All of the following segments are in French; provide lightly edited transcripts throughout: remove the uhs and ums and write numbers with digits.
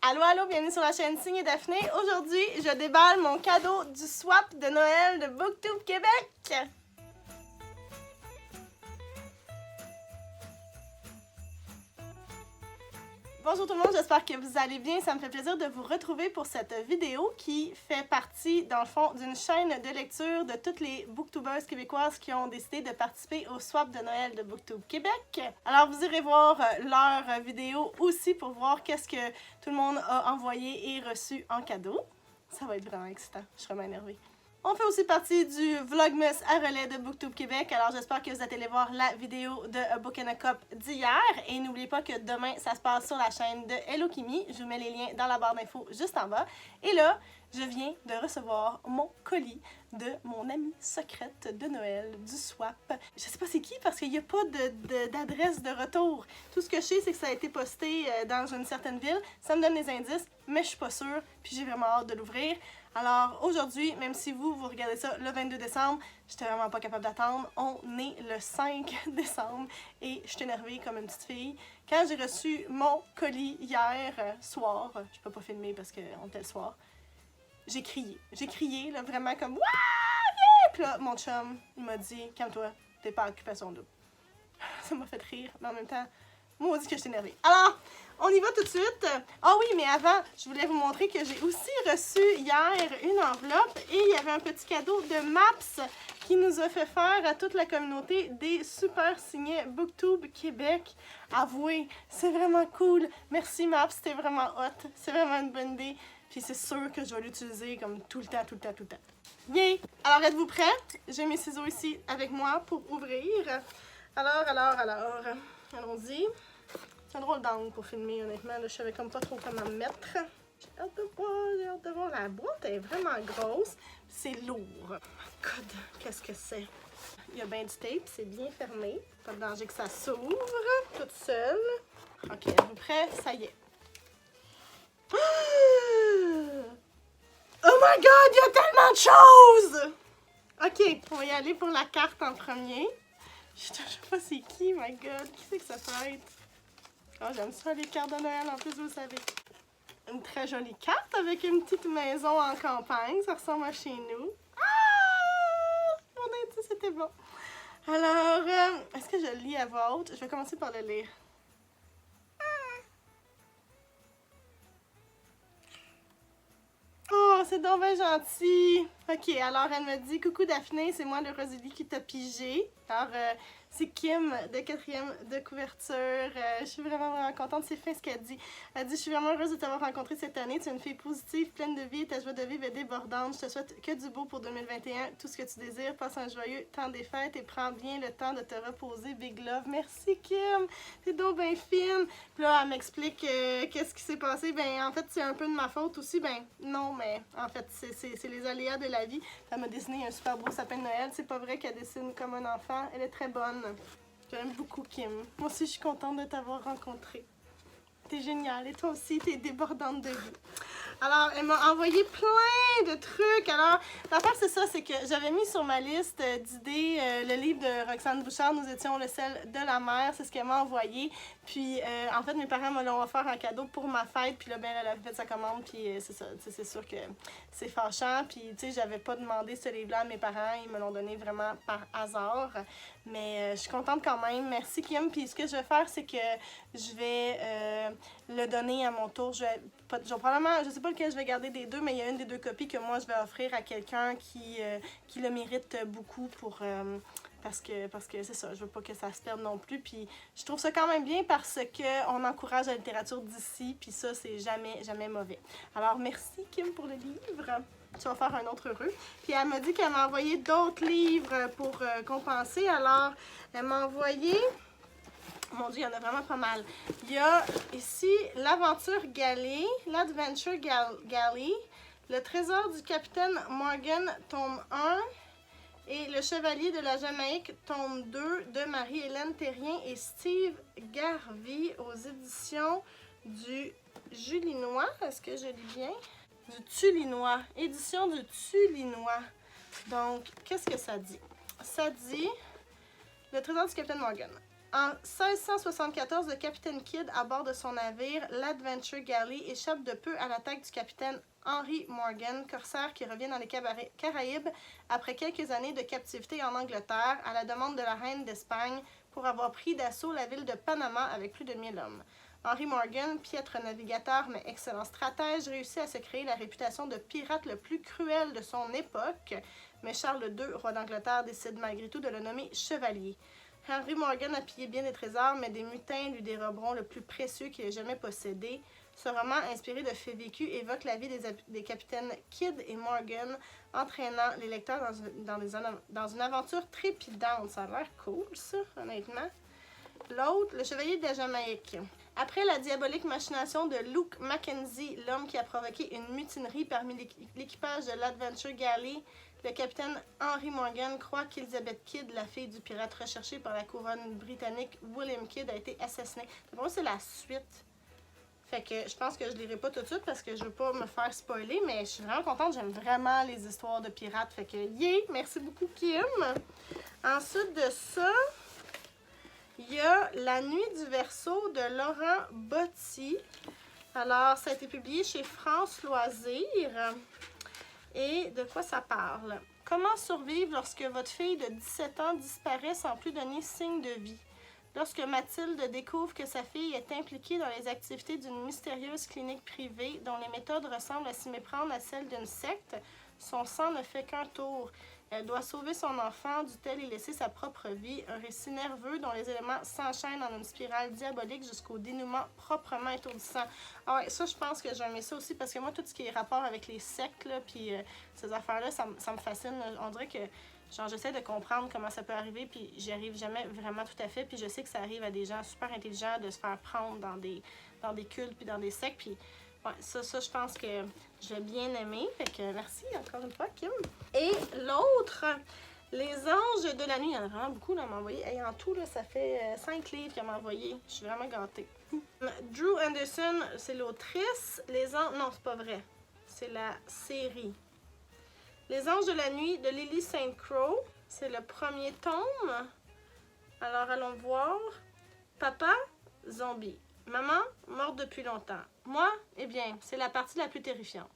Allô, allô, bienvenue sur la chaîne Signe et Daphné. Aujourd'hui, je déballe mon cadeau du swap de Noël de Booktube Québec. Bonjour tout le monde, j'espère que vous allez bien. Ça me fait plaisir de vous retrouver pour cette vidéo qui fait partie, dans le fond, d'une chaîne de lecture de toutes les booktubeuses québécoises qui ont décidé de participer au swap de Noël de Booktube Québec. Alors, vous irez voir leur vidéo aussi pour voir qu'est-ce que tout le monde a envoyé et reçu en cadeau. Ça va être vraiment excitant, je serais vraiment énervée. On fait aussi partie du Vlogmas à relais de Booktube Québec, alors j'espère que vous êtes allés voir la vidéo de Book and a Cup d'hier. Et n'oubliez pas que demain, ça se passe sur la chaîne de Hello Kimi. Je vous mets les liens dans la barre d'infos juste en bas. Et là, je viens de recevoir mon colis de mon amie secrète de Noël, du swap. Je sais pas c'est qui parce qu'il n'y a pas d'adresse de retour. Tout ce que je sais, c'est que ça a été posté dans une certaine ville. Ça me donne des indices, mais je suis pas sûre, puis j'ai vraiment hâte de l'ouvrir. Alors aujourd'hui, même si vous regardez ça le 22 décembre, j'étais vraiment pas capable d'attendre. On est le 5 décembre et je suis énervée comme une petite fille. Quand j'ai reçu mon colis hier soir, je peux pas filmer parce qu'on était le soir, j'ai crié. J'ai crié, là, vraiment comme « Wouah! Yeah! » Puis là, mon chum, il m'a dit « Calme-toi, t'es pas en occupation double. » Ça m'a fait rire, mais en même temps, moi, on dit que je suis énervée. Alors, on y va tout de suite. Ah oui, mais avant, je voulais vous montrer que j'ai aussi reçu hier une enveloppe et il y avait un petit cadeau de Maps qui nous a fait faire à toute la communauté des super signets Booktube Québec. Avouez, c'est vraiment cool. Merci Maps, c'était vraiment hot. C'est vraiment une bonne idée. Puis c'est sûr que je vais l'utiliser comme tout le temps. Yay! Alors, êtes-vous prêts? J'ai mes ciseaux ici avec moi pour ouvrir. Alors, allons-y. C'est un drôle d'angle pour filmer, honnêtement. Là, je savais comme pas trop comment me mettre. J'ai hâte de voir. La boîte est vraiment grosse. C'est lourd. Oh my God, qu'est-ce que c'est? Il y a bien du tape, c'est bien fermé. Pas de danger que ça s'ouvre toute seule. Ok, êtes-vous prêts? Ça y est. Oh my God, il y a tellement de choses! Ok, on va y aller pour la carte en premier. Je sais pas c'est qui, my God. Qui c'est que ça peut être? Oh, j'aime ça, les cartes de Noël, en plus, vous le savez. Une très jolie carte avec une petite maison en campagne. Ça ressemble à chez nous. Ah! On a dit c'était bon. Alors, est-ce que je le lis à voix haute? Je vais commencer par le lire. Oh, c'est donc bien gentil. Ok, alors elle me dit « Coucou Daphné, c'est moi le Rosalie qui t'a pigé. » Alors, c'est Kim de 4e de couverture. Je suis vraiment contente. C'est fin ce qu'elle dit. Elle dit « Je suis vraiment heureuse de t'avoir rencontré cette année. Tu es une fille positive, pleine de vie et ta joie de vivre est débordante. Je te souhaite que du beau pour 2021. Tout ce que tu désires. Passe un joyeux temps des fêtes et prends bien le temps de te reposer. Big love. » Merci Kim. T'es donc bien fine. Puis là, elle m'explique qu'est-ce qui s'est passé. Ben, en fait, c'est un peu de ma faute aussi. Ben, non, mais en fait, c'est les aléas de la vie. Elle m'a dessiné un super beau sapin de Noël. C'est pas vrai qu'elle dessine comme un enfant. Elle est très bonne. J'aime beaucoup Kim. Moi aussi, je suis contente de t'avoir rencontré. T'es géniale. Et toi aussi, t'es débordante de vie. Alors, elle m'a envoyé plein de trucs. Alors, l'affaire, c'est ça, c'est que j'avais mis sur ma liste d'idées le livre de Roxane Bouchard, Nous étions le sel de la mer. C'est ce qu'elle m'a envoyé. Puis, en fait, mes parents me l'ont offert en cadeau pour ma fête. Puis là, ben, elle a fait sa commande. Puis, c'est ça. C'est sûr que c'est fâchant. Puis, tu sais, j'avais pas demandé ce livre-là à mes parents. Ils me l'ont donné vraiment par hasard. Mais je suis contente quand même. Merci, Kim. Puis, ce que je vais faire, c'est que je vais le donner à mon tour. Je vais probablement, je sais pas lequel je vais garder des deux, mais il y a une des deux copies que moi je vais offrir à quelqu'un qui le mérite beaucoup pour parce que c'est ça, je veux pas que ça se perde non plus. Puis je trouve ça quand même bien parce que on encourage la littérature d'ici, puis ça c'est jamais mauvais. Alors merci Kim pour le livre. Tu vas faire un autre heureux. Puis elle m'a dit qu'elle m'a envoyé d'autres livres pour compenser. Alors elle m'a envoyé. Mon Dieu, il y en a vraiment pas mal. Il y a ici l'Aventure Galley, l'Adventure Galley, Le Trésor du Capitaine Morgan, tome 1, et Le Chevalier de la Jamaïque, tome 2, de Marie-Hélène Terrien et Steve Garvey, aux éditions du Julinois. Est-ce que je lis bien? Du Tulinois. Édition du Tulinois. Donc, qu'est-ce que ça dit? Ça dit Le Trésor du Capitaine Morgan. En 1674, le capitaine Kidd, à bord de son navire, l'Adventure Galley, échappe de peu à l'attaque du capitaine Henry Morgan, corsaire qui revient dans les Caraïbes après quelques années de captivité en Angleterre à la demande de la reine d'Espagne pour avoir pris d'assaut la ville de Panama avec plus de 1000 hommes. Henry Morgan, piètre navigateur mais excellent stratège, réussit à se créer la réputation de pirate le plus cruel de son époque, mais Charles II, roi d'Angleterre, décide malgré tout de le nommer chevalier. Henry Morgan a pillé bien des trésors, mais des mutins lui déroberont le plus précieux qu'il ait jamais possédé. Ce roman, inspiré de faits vécus, évoque la vie des capitaines Kidd et Morgan, entraînant les lecteurs dans une aventure trépidante. Ça a l'air cool, ça, honnêtement. L'autre, Le Chevalier de la Jamaïque. Après la diabolique machination de Luke Mackenzie, l'homme qui a provoqué une mutinerie parmi l'équipage de l'Adventure Galley, le capitaine Henry Morgan croit qu'Elizabeth Kidd, la fille du pirate recherché par la couronne britannique William Kidd, a été assassinée. Pour moi, c'est la suite. Fait que je pense que je ne lirai pas tout de suite parce que je veux pas me faire spoiler, mais je suis vraiment contente. J'aime vraiment les histoires de pirates. Fait que, yeah! Merci beaucoup, Kim! Ensuite de ça, il y a La Nuit du Verseau de Laurent Botti. Alors, ça a été publié chez France Loisirs. Et de quoi ça parle? Comment survivre lorsque votre fille de 17 ans disparaît sans plus donner signe de vie? Lorsque Mathilde découvre que sa fille est impliquée dans les activités d'une mystérieuse clinique privée dont les méthodes ressemblent à s'y méprendre à celles d'une secte, son sang ne fait qu'un tour. Elle doit sauver son enfant, dut-elle y laisser sa propre vie, un récit nerveux dont les éléments s'enchaînent en une spirale diabolique jusqu'au dénouement proprement étourdissant. Ah ouais, ça je pense que j'aimais ça aussi parce que moi tout ce qui est rapport avec les sectes là, puis ces affaires-là, ça me fascine. On dirait que genre j'essaie de comprendre comment ça peut arriver puis j'y arrive jamais vraiment tout à fait, puis je sais que ça arrive à des gens super intelligents de se faire prendre dans des cultes puis dans des sectes, puis ouais, ça je pense que je vais bien aimer. Fait que merci encore une fois, Kim. Et l'autre, Les Anges de la Nuit. Il y en a vraiment beaucoup là, à m'envoyer. Et en tout, là, ça fait 5 livres qu'elle m'a envoyé. Je suis vraiment gâtée. Drew Anderson, c'est l'autrice. Les Anges... Non, c'est pas vrai. C'est la série. Les Anges de la Nuit de Lily St. Croix. C'est le premier tome. Alors, allons voir. Papa, zombie. Maman, morte depuis longtemps. Moi, eh bien, c'est la partie la plus terrifiante.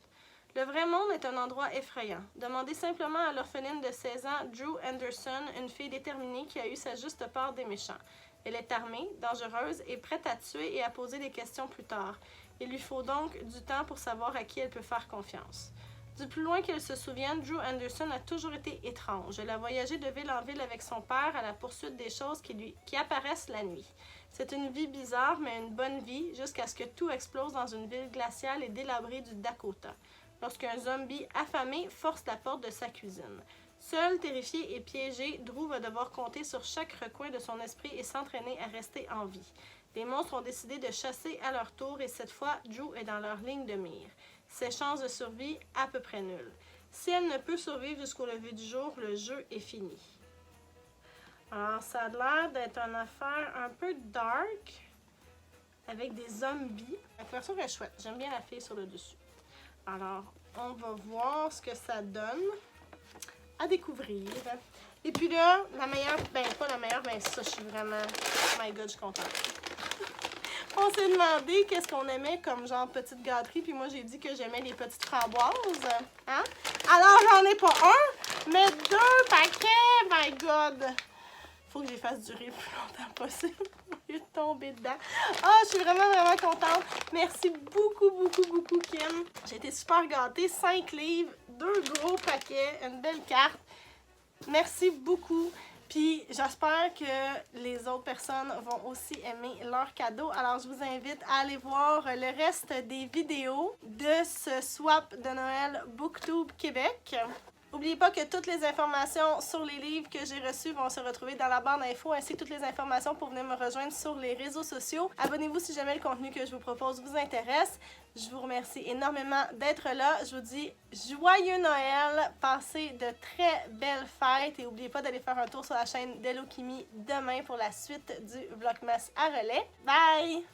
Le vrai monde est un endroit effrayant. Demandez simplement à l'orpheline de 16 ans, Drew Anderson, une fille déterminée qui a eu sa juste part des méchants. Elle est armée, dangereuse et prête à tuer et à poser des questions plus tard. Il lui faut donc du temps pour savoir à qui elle peut faire confiance. Du plus loin qu'elle se souvienne, Drew Anderson a toujours été étrange. Elle a voyagé de ville en ville avec son père à la poursuite des choses qui apparaissent la nuit. C'est une vie bizarre, mais une bonne vie, jusqu'à ce que tout explose dans une ville glaciale et délabrée du Dakota, lorsqu'un zombie affamé force la porte de sa cuisine. Seul, terrifié et piégé, Drew va devoir compter sur chaque recoin de son esprit et s'entraîner à rester en vie. Les monstres ont décidé de chasser à leur tour et cette fois, Drew est dans leur ligne de mire. Ses chances de survie à peu près nulles. Si elle ne peut survivre jusqu'au lever du jour, le jeu est fini. Alors, ça a l'air d'être une affaire un peu dark, avec des zombies. La couverture est chouette. J'aime bien la fille sur le dessus. Alors, on va voir ce que ça donne à découvrir. Et puis là, la meilleure, ben pas la meilleure, ben ça, je suis vraiment, oh my god, je suis contente. On s'est demandé qu'est-ce qu'on aimait comme genre petite gâterie, puis moi j'ai dit que j'aimais les petites framboises. Hein? Alors, j'en ai pas un, mais 2 paquets, my god! Faut que je les fasse durer le plus longtemps possible au lieu de tomber dedans. Ah, je suis vraiment, vraiment contente. Merci beaucoup, beaucoup, beaucoup, Kim. J'ai été super gâtée. 5 livres, 2 gros paquets, une belle carte. Merci beaucoup. Puis j'espère que les autres personnes vont aussi aimer leur cadeau. Alors, je vous invite à aller voir le reste des vidéos de ce swap de Noël BookTube Québec. N'oubliez pas que toutes les informations sur les livres que j'ai reçus vont se retrouver dans la barre d'infos, ainsi que toutes les informations pour venir me rejoindre sur les réseaux sociaux. Abonnez-vous si jamais le contenu que je vous propose vous intéresse. Je vous remercie énormément d'être là. Je vous dis joyeux Noël, passez de très belles fêtes et n'oubliez pas d'aller faire un tour sur la chaîne d'Hello Kimi demain pour la suite du Vlogmas à relais. Bye!